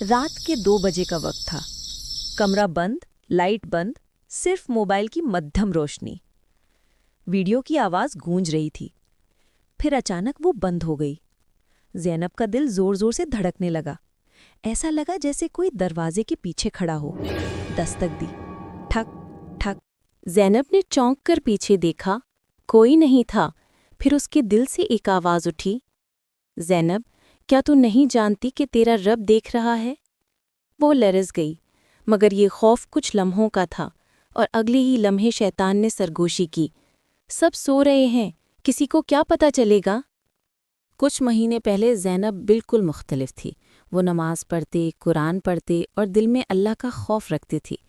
रात के 2 बजे का वक्त था। कमरा बंद, लाइट बंद, सिर्फ मोबाइल की मध्यम रोशनी। वीडियो की आवाज़ गूंज रही थी। फिर अचानक वो बंद हो गई। ज़ैनब का दिल जोर जोर से धड़कने लगा। ऐसा लगा जैसे कोई दरवाजे के पीछे खड़ा हो। दस्तक दी, ठक ठक। ज़ैनब ने चौंक कर पीछे देखा, कोई नहीं था। फिर उसके दिल से एक आवाज़ उठी, ज़ैनब, क्या तू नहीं जानती कि तेरा रब देख रहा है? वो लरज़ गई, मगर ये खौफ कुछ लम्हों का था, और अगले ही लम्हे शैतान ने सरगोशी की। सब सो रहे हैं, किसी को क्या पता चलेगा? कुछ महीने पहले ज़ैनब बिल्कुल मुख्तलिफ थी। वो नमाज पढ़ते, कुरान पढ़ते और दिल में अल्लाह का खौफ रखती थी।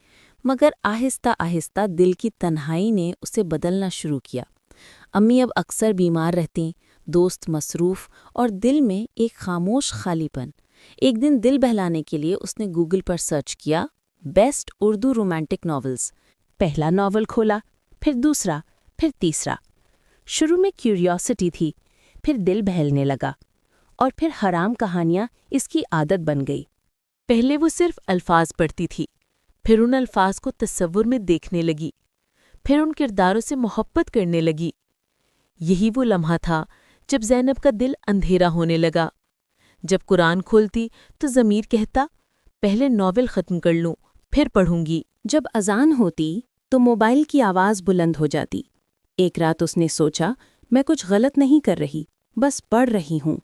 मगर आहिस्ता आहिस्ता दिल की तन्हाई ने उसे बदलना शुरू किया। अम्मी अब अक्सर बीमार रहतीं, दोस्त मसरूफ़ और दिल में एक खामोश खालीपन। एक दिन दिल बहलाने के लिए उसने गूगल पर सर्च किया, बेस्ट उर्दू रोमांटिक नॉवेल्स। पहला नॉवल खोला, फिर दूसरा, फिर तीसरा। शुरू में क्यूरियोसिटी थी, फिर दिल बहलने लगा, और फिर हराम कहानियाँ इसकी आदत बन गई। पहले वो सिर्फ अल्फाज पढ़ती थी, फिर उन अल्फाज को तस्वुर में देखने लगी, फिर उन किरदारों से मोहब्बत करने लगी। यही वो लम्हा था जब ज़ैनब का दिल अंधेरा होने लगा। जब कुरान खोलती तो ज़मीर कहता, पहले नॉवेल ख़त्म कर लूँ, फिर पढ़ूंगी। जब अज़ान होती तो मोबाइल की आवाज़ बुलंद हो जाती। एक रात उसने सोचा, मैं कुछ गलत नहीं कर रही, बस पढ़ रही हूँ।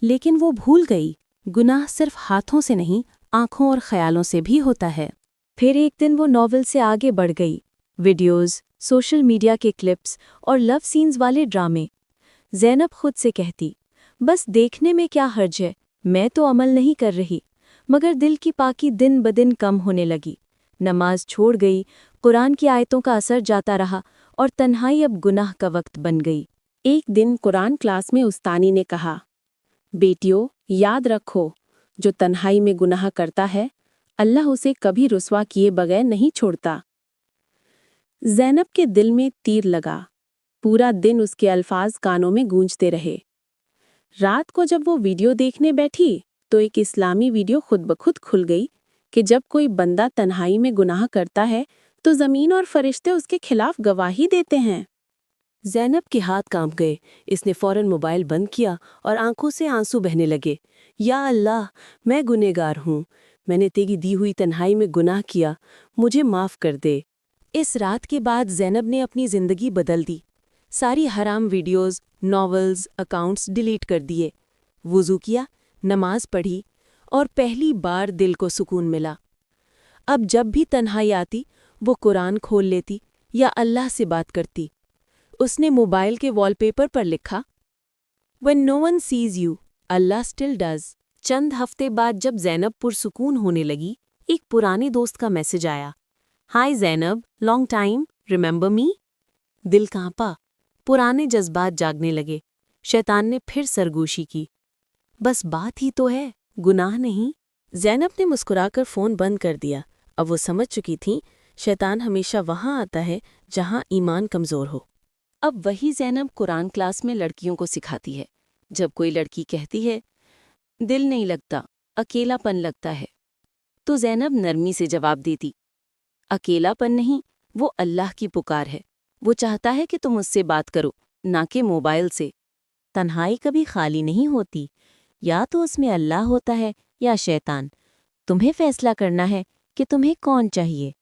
लेकिन वो भूल गई, गुनाह सिर्फ हाथों से नहीं, आँखों और ख़यालों से भी होता है। फिर एक दिन वो नॉवेल से आगे बढ़ गई। वीडियोज़, सोशल मीडिया के क्लिप्स और लव सीन्स वाले ड्रामे। ज़ैनब खुद से कहती, बस देखने में क्या हर्ज है, मैं तो अमल नहीं कर रही। मगर दिल की पाकी दिन ब दिन कम होने लगी। नमाज छोड़ गई, कुरान की आयतों का असर जाता रहा, और तन्हाई अब गुनाह का वक्त बन गई। एक दिन कुरान क्लास में उस्तानी ने कहा, बेटियों, याद रखो, जो तन्हाई में गुनाह करता है, अल्लाह उसे कभी रुस्वा किए बगैर नहीं छोड़ता। ज़ैनब के दिल में तीर लगा। पूरा दिन उसके अल्फाज कानों में गूंजते रहे। रात को जब वो वीडियो देखने बैठी तो एक इस्लामी वीडियो खुद ब खुद खुल गई कि जब कोई बंदा तन्हाई में गुनाह करता है तो ज़मीन और फरिश्ते उसके खिलाफ गवाही देते हैं। ज़ैनब के हाथ कांप गए। इसने फ़ौरन मोबाइल बंद किया और आंखों से आंसू बहने लगे। या अल्लाह, मैं गुनहगार हूँ, मैंने तेरी दी हुई तन्हाई में गुनाह किया, मुझे माफ़ कर दे। इस रात के बाद ज़ैनब ने अपनी ज़िंदगी बदल दी। सारी हराम वीडियोज़, नॉवेल्स, अकाउंट्स डिलीट कर दिए। वुज़ू किया, नमाज पढ़ी, और पहली बार दिल को सुकून मिला। अब जब भी तन्हाई आती, वो कुरान खोल लेती या अल्लाह से बात करती। उसने मोबाइल के वॉलपेपर पर लिखा, When no one sees you, Allah still does। चंद हफ्ते बाद जब ज़ैनब पुरसुकून होने लगी, एक पुराने दोस्त का मैसेज आया, hi Zainab, long time, remember me? दिल कांपा, पुराने जज्बात जागने लगे। शैतान ने फिर सरगोशी की, बस बात ही तो है, गुनाह नहीं। ज़ैनब ने मुस्कुराकर फ़ोन बंद कर दिया। अब वो समझ चुकी थी, शैतान हमेशा वहाँ आता है जहाँ ईमान कमज़ोर हो। अब वही ज़ैनब कुरान क्लास में लड़कियों को सिखाती है। जब कोई लड़की कहती है, दिल नहीं लगता, अकेलापन लगता है, तो ज़ैनब नरमी से जवाब देती, अकेलापन नहीं, वो अल्लाह की पुकार है। वो चाहता है कि तुम उससे बात करो, ना कि मोबाइल से। तन्हाई कभी खाली नहीं होती, या तो उसमें अल्लाह होता है या शैतान। तुम्हें फैसला करना है कि तुम्हें कौन चाहिए।